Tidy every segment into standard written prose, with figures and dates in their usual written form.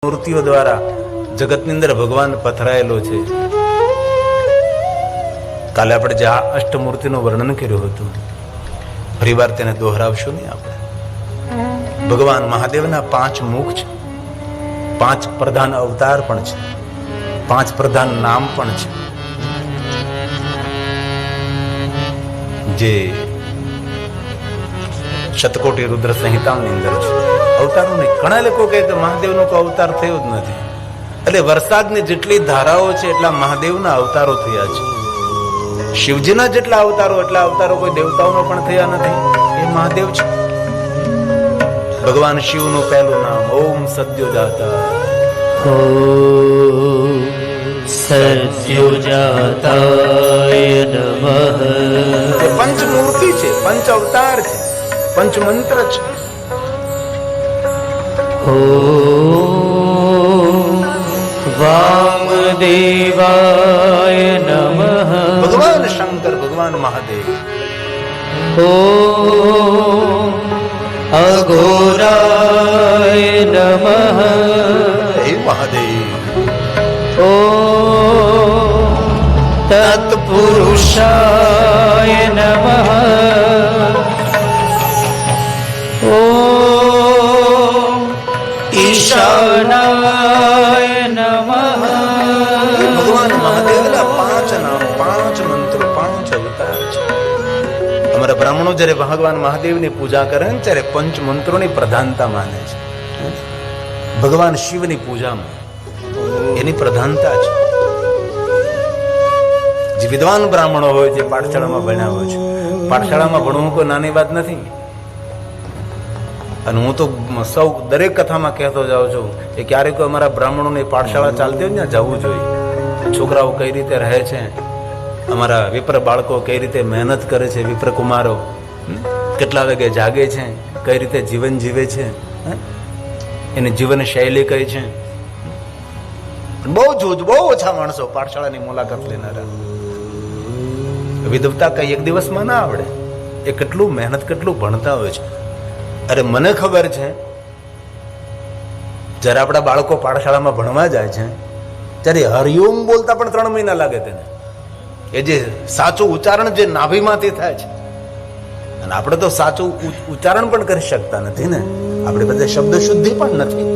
મૂર્તિઓ દ્વારા જગતની અંદર ભગવાન પથરાયેલો છે. કાલે આપણે જે અષ્ટમૂર્તિનું વર્ણન કર્યું હતું, ફરીવાર તેને દોહરાવશું નહીં આપણે. ભગવાન મહાદેવના 5 મુખ છે, 5 પ્રધાન અવતાર પણ છે, 5 પ્રધાન નામ પણ છે. જે શતકોટી રુદ્ર સંહિતાની અંદર છે. અવતારો નહીં, ઘણા લોકો કહે કે મહાદેવનો કોઈ અવતાર થયો જ નથી. એટલે વરસાદની જેટલી ધારાઓ છે એટલા મહાદેવના અવતારો થયા છે. શિવજીના જેટલા અવતારો એટલા અવતારો કોઈ દેવતાઓનો પણ થયા નથી. એ મહાદેવ છે. ભગવાન શિવનું પહેલું નામ ઓમ સદ્યોજાતા. ઓમ સદ્યોજાતાય નમઃ. પંચમૂર્તિ છે, પંચ અવતાર છે, પંચમંત્ર છે. ઓમ વામદેવાય નમઃ. ભગવાન શંકર, ભગવાન મહાદેવ. ઓમ અઘોરાય નમઃ. હે મહાદેવ. ઓમ તત્પુરુષાય નમઃ. ઓમ ઈશાનાય નમઃ. ભગવાન મહાદેવના 5 નામ, 5 મંત્રો, 5 અવતાર છે. અમારા બ્રાહ્મણો જયારે ભગવાન મહાદેવની પૂજા કરે ને ત્યારે પંચ મંત્રોની પ્રધાનતા માને છે. ભગવાન શિવની પૂજામાં એની પ્રધાનતા છે. જે વિદ્વાન બ્રાહ્મણો હોય, જે પાઠશાળામાં ભણ્યા હોય છે, પાઠશાળામાં ભણવું કોઈ નાની વાત નથી. અને હું તો દરેક કથામાં કહેતો જાઉં છું કે ક્યારેક અમારા બ્રાહ્મણોની પાઠશાળા ચાલતી હોય ત્યાં જવું જોઈએ. છોકરાઓ કઈ રીતે રહે છે, અમારા વિપ્ર બાળકો કઈ રીતે મહેનત કરે છે, વિપ્ર કુમારો કેટલા વાગે જાગે છે, કઈ રીતે જીવન જીવે છે, એની જીવન શૈલી કઈ છે. બહુ ઓછા માણસો પાઠશાળાની મુલાકાત લેનારા. વિદ્વતા કઈ એક દિવસમાં ના આવડે. એ કેટલું મહેનત, કેટલું ભણતા હોય છે. અરે મને ખબર છે, જયારે આપણા બાળકો પાઠશાળામાં ભણવા જાય છે ત્યારે હરિઓમ બોલતા પણ 3 મહિના લાગે તેને. એ જે સાચું ઉચ્ચારણ જે નાભીમાંથી થાય છે, અને આપણે તો સાચું ઉચ્ચારણ પણ કરી શકતા નથી ને. આપણે બધા શબ્દ શુદ્ધિ પણ નથી.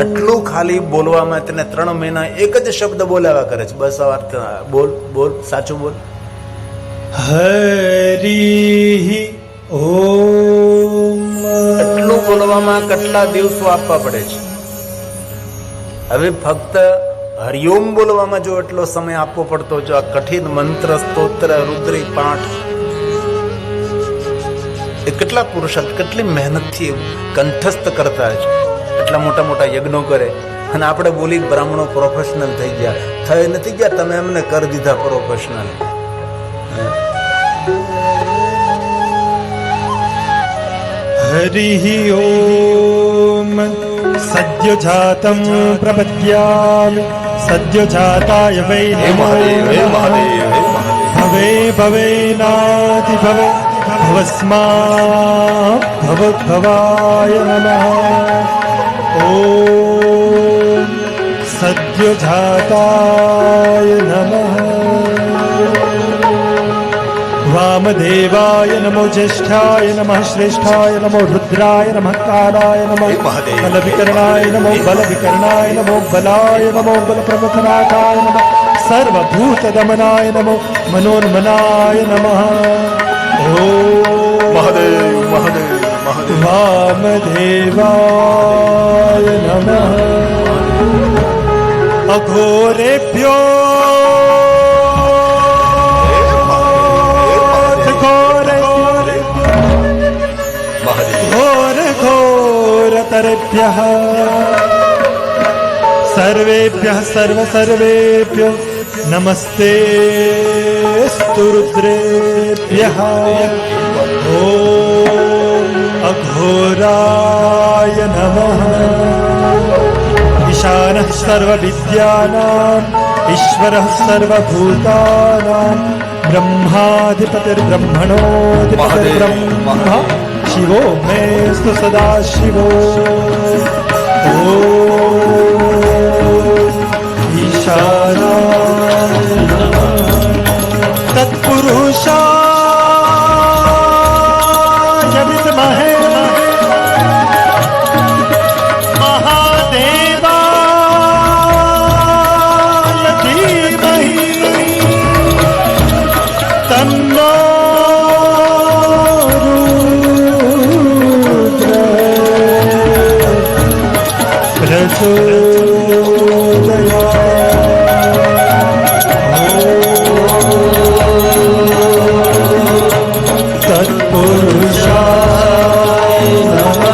એટલું ખાલી બોલવામાં તેને 3 મહિના એક જ શબ્દ બોલાવા કરે છે. બસ અર્થ બોલ બોલ, સાચું બોલ. હરિ ઓમ. એટલું બોલવામાં કેટલા દિવસો આપવા પડે છે. હવે ફક્ત હરિઓમ બોલવામાં જો એટલો સમય આપવો પડતો, જો આ કઠિન મંત્ર, સ્તોત્ર, રુદ્રી પાઠ, એ કેટલા પુરુષાર્થ, કેટલી મહેનતથી કંઠસ્થ કરતા છે. એટલા મોટા મોટા યજ્ઞો કરે. અને આપણે બોલી બ્રાહ્મણો પ્રોફેશનલ થઈ ગયા. થઈ નથી ગયા, તમે એમને કરી દીધા પ્રોફેશનલ. હરિ ઓમ સદ્યોજાતં પ્રપદ્યામિ સદ્યોજાતાય વૈ નમો. ભવે ભવેનાતિ ભવે ભવસ્મા ભવદ્ભવાય નમઃ. ઓમ સદ્યોજાતાય નમઃ. વામદેવાય નમો. જ્યેષ્ઠાય નમઃ. શ્રેષ્ઠાય નમો. રુદ્રાય નમઃ. કાલાય નમઃ. બલવિકરણાય નમો. બલવિકરણાય નમો. બલાય નમો. બલપ્રમથનાથાય નમઃ. સર્વભૂતદમનાય નમો. મનોન્મનાય નમઃ. ઓમ મહાદેવ મહાદેવ મહાદેવ. વામદેવાય નમઃ. અઘોરેભ્યો घोरतरेभ्यः सर्वेभ्यः सर्वेभ्यो नमस्ते स्तु रुद्रेभ्यः. ओम अघोराय नमः. ईशानः सर्वविद्यानाम् ईश्वरः सर्वभूतानां ब्रह्माधिपतिर्ब्रह्मणोऽधिपतिर्ब्रह्मा शिवो मेस्तु सदा शिवो. પ્રચોદયાत् તત્પુરુષાય નમઃ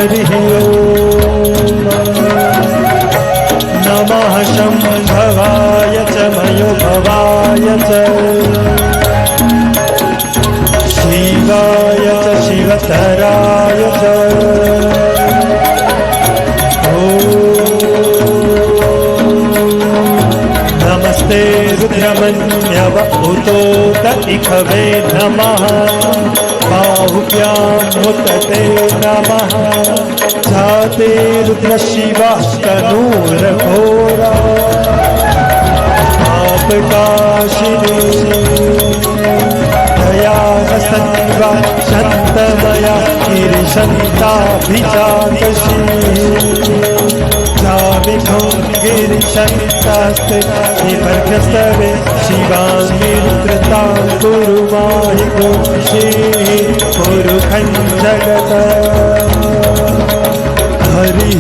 હરિ નમઃ શંભવાય ચ મયોભવાય ચ શિવાય ચ શિવતરાય ચ નમસ્તે રુદ્રમન્યવ ઉતોત ઇખવે નમઃ બાહુભ્યામ મુતતે નમઃ જાતે રુદ્ર શિવા તનૂરઘોરા આપકાશિની દયા સંવા શંતમયા ગિરિશંતાભિજાતશી જામિખં ગિરિશંતાસ્તે નિમર્ઘસ્તવે શિવાંગી રુદ્રતા ગુરુવાહિ ગોષી ગુરુખં જગત હરિ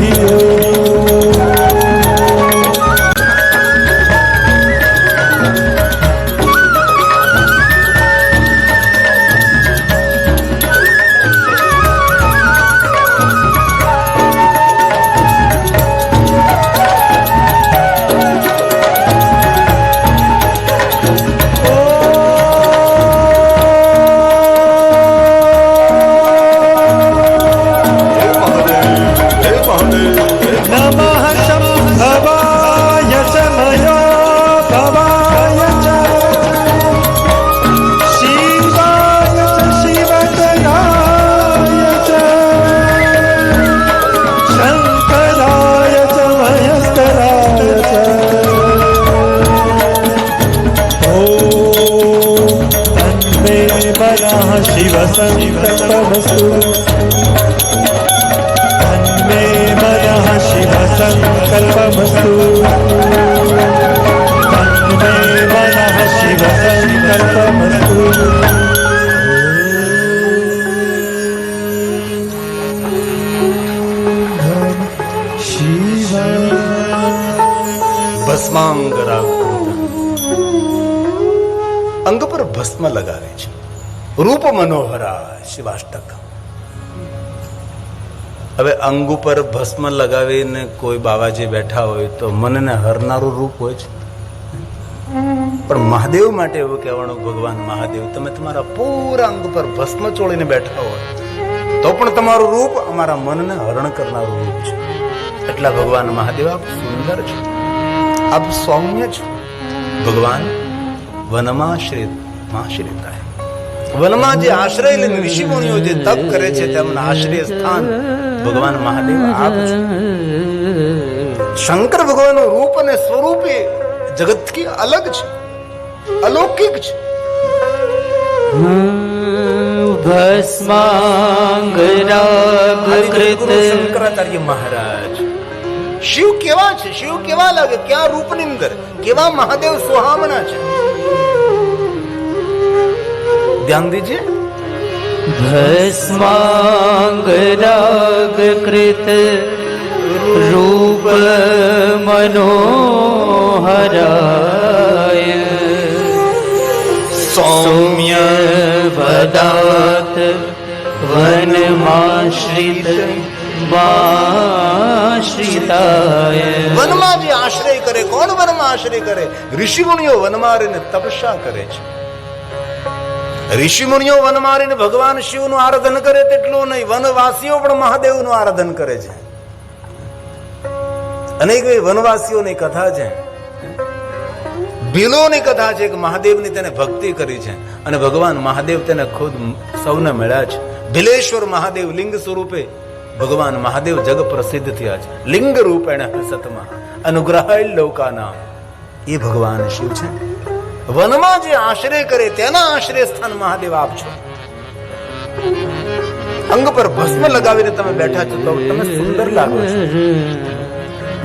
શિવ સંકલ્પમસ્તુ તન્મે મનઃ શિવ સંકલ્પમસ્તુ તન્મે મનઃ શિવ સંકલ્પમસ્તુ શિવ ભસ્માંગરા અંગ પર ભસ્મ લગાવે છે. રૂપ મનોહરા શિવાષ્ટક. હવે અંગ ઉપર ભસ્મ લગાવીને કોઈ બાવાજી બેઠા હોય તો મનને હરનારું રૂપ હોય છે. પણ મહાદેવ માટે એવું કહેવાનું, ભગવાન મહાદેવ તમે તમારા પૂરા અંગ પર ભસ્મ ચોળીને બેઠા હોય તો પણ તમારું રૂપ અમારા મનને હરણ કરનારું રૂપ છે. એટલા ભગવાન મહાદેવ આપ સુંદર છો, આપ સૌમ્ય છો. ભગવાન વનમાં આશ્રિત થાય. વનમાં જે આશ્રય લઈને ઋષિમુનિઓ જે તપ કરે છે તેમના આશ્રય સ્થાન ભગવાન મહાદેવ આપ છો. શંકર ભગવાનનું રૂપ અને સ્વરૂપ એ જગતથી અલગ છે, અલૌકિક છે. શંકરાચાર્ય મહારાજ શિવ કેવા છે, શિવ કેવા લાગે, ક્યાં રૂપની અંદર કેવા મહાદેવ સુહામણા છે. ધ્યાન દીજે. ભસ્માંગ રાગ કૃત રૂપ મનોહરાય સૌમ્ય વદાત વનમાશ્રિત વાશ્રિતાય. વનમાં જે આશ્રય કરે, કોણ વનમાં આશ્રય કરે? ઋષિમુનિઓ વનમાં રહીને તપસ્યા કરે છે. ઋષિમુનિઓ વન મારીને ભગવાન શિવનું આરાધન કરે તેટલું નહીં, વનવાસીઓ પણ મહાદેવનું આરાધન કરે છે. અનેક વનવાસીઓની કથા છે, ભીલોની કથા છે કે મહાદેવની તેને ભક્તિ કરી છે અને ભગવાન મહાદેવ તેને ખુદ સૌને મળ્યા છે. ભીલેશ્વર મહાદેવ લિંગ સ્વરૂપે ભગવાન મહાદેવ જગ પ્રસિદ્ધ થયા છે. લિંગ રૂપેણ સતમાં અનુગ્રહાય લોકાના એ ભગવાન શિવ છે. વનમાં જે આશ્રય કરે તેના આશ્રય સ્થાન મહાદેવ આપ છો. અંગ પર ભસ્મ લગાવીને તમે બેઠા છો તો તમે સુંદર લાગો છો.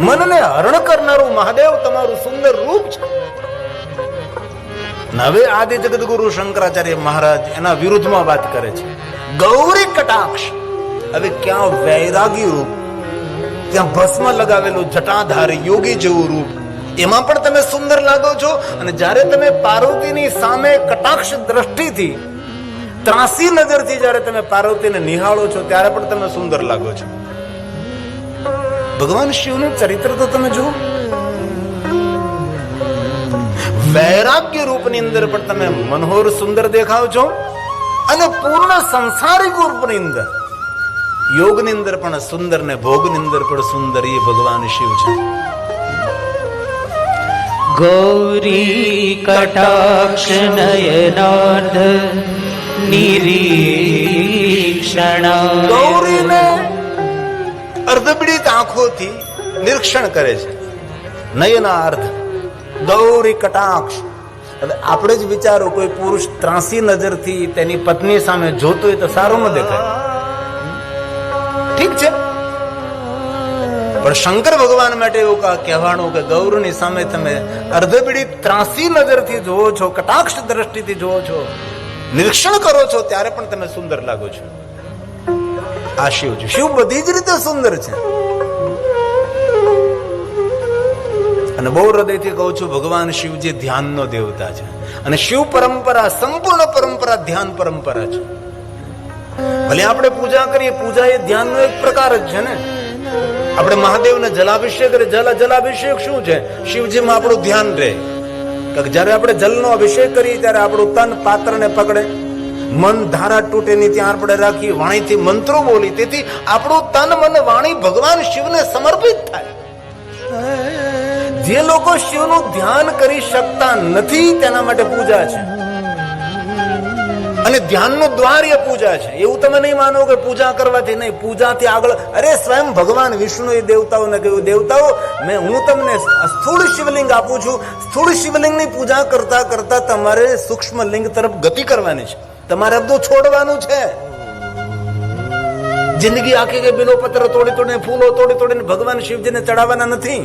મનને હરણ કરનારું મહાદેવ તમારું સુંદર રૂપ છે. હવે આદિ જગદગુરુ શંકરાચાર્ય મહારાજ એના વિરુદ્ધમાં વાત કરે છે. ગૌરી કટાક્ષ. હવે ક્યાં વૈરાગી રૂપ, ત્યાં ભસ્મ લગાવેલું જટાધારી યોગી જેવું રૂપ, એમાં પણ તમે સુંદર લાગો છો. અને જ્યારે તમે પાર્વતીની સામે કટાક્ષ દ્રષ્ટિથી, ત્રાસી નજરથી જ્યારે તમે પાર્વતીને નિહાળો છો ત્યારે પણ તમે સુંદર લાગો છો. ભગવાન શિવનું ચરિત્ર તો તમે જુઓ. વૈરાગ્ય રૂપની અંદર પણ તમે મનોહર સુંદર દેખાવ છો અને પૂર્ણ સંસારિક રૂપની અંદર, યોગની અંદર પણ સુંદર ને ભોગની અંદર પણ સુંદર એ ભગવાન શિવ છે. ગૌરી કટાક્ષ નયનાર્ધ નિરીક્ષણ. ગૌરીને અર્ધબીડિત આંખોથી નિરીક્ષણ કરે છે. નયનાર્ધ ગૌરી કટાક્ષ. હવે આપણે જ વિચારો, કોઈ પુરુષ ત્રાસી નજરથી તેની પત્ની સામે જોતો હોય તો સારું ન દેખાય. ઠીક છે, પણ શંકર ભગવાન માટે એવું કહેવાનું કે ગૌરની સામે તમે અર્ધબીડિત ત્રાસી નજરથી જોવો છો, કટાક્ષ દ્રષ્ટિથી જોવો છો, નિરીક્ષણ કરો છો, ત્યારે પણ તમે સુંદર લાગો છો. આ શિવ છે. શિવ બધી જ રીતે સુંદર છે. અને બહુ હૃદયથી કહું છું, ભગવાન શિવજી ધ્યાનનો દેવતા છે. અને શિવ પરંપરા, સંપૂર્ણ પરંપરા ધ્યાન પરંપરા છે. ભલે આપણે પૂજા કરીએ, પૂજા એ ધ્યાનનો એક પ્રકાર જ છે ને. આપણે મહાદેવને જલાભિષેક કરીએ, જલાભિષેક શું છે? શિવજીમાં આપણું ધ્યાન રહે. જયારે આપણે જલનો અભિષેક કરીએ ત્યારે આપણું તન પાત્રને પકડે, મન ધારા તૂટે નહીં ત્યાં આપણે રાખી, વાણીથી મંત્રો બોલી, તેથી આપણું તન મન વાણી ભગવાન શિવને સમર્પિત થાય. જે લોકો શિવનું ધ્યાન કરી શકતા નથી તેના માટે પૂજા છે. અને ધ્યાનનું દ્વાર એ પૂજા છે. એવું તમે નહીં માનો કે પૂજા કરવાથી નહીં, પૂજાથી આગળ. અરે સ્વયં ભગવાન વિષ્ણુએ દેવતાઓને કહ્યું, દેવતાઓ હું તમને સ્થૂળ શિવલિંગ આપું છું, સ્થૂળ શિવલિંગની પૂજા કરતા કરતા તમારે સૂક્ષ્મ લિંગ તરફ ગતિ કરવાની છે. તમારે બધું છોડવાનું છે. જિંદગી આખી કે બિલોપત્ર તોડી તોડીને, ફૂલો તોડી તોડીને ભગવાન શિવજીને ચડાવવાના નથી.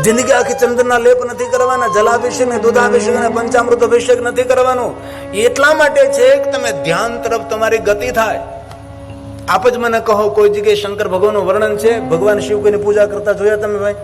જિંદગી આખી ચંદનના લેપ નથી કરવાના, જલાભિષેક ને દૂધાભિષેક અને પંચામૃત અભિષેક નથી કરવાનો. એટલા માટે છે કે તમે ધ્યાન તરફ તમારી ગતિ થાય. આપ જ મને કહો, કોઈ જગ્યાએ શંકર ભગવાનનું વર્ણન છે? ભગવાન શિવ કોઈની પૂજા કરતા જોયા તમે ભાઈ?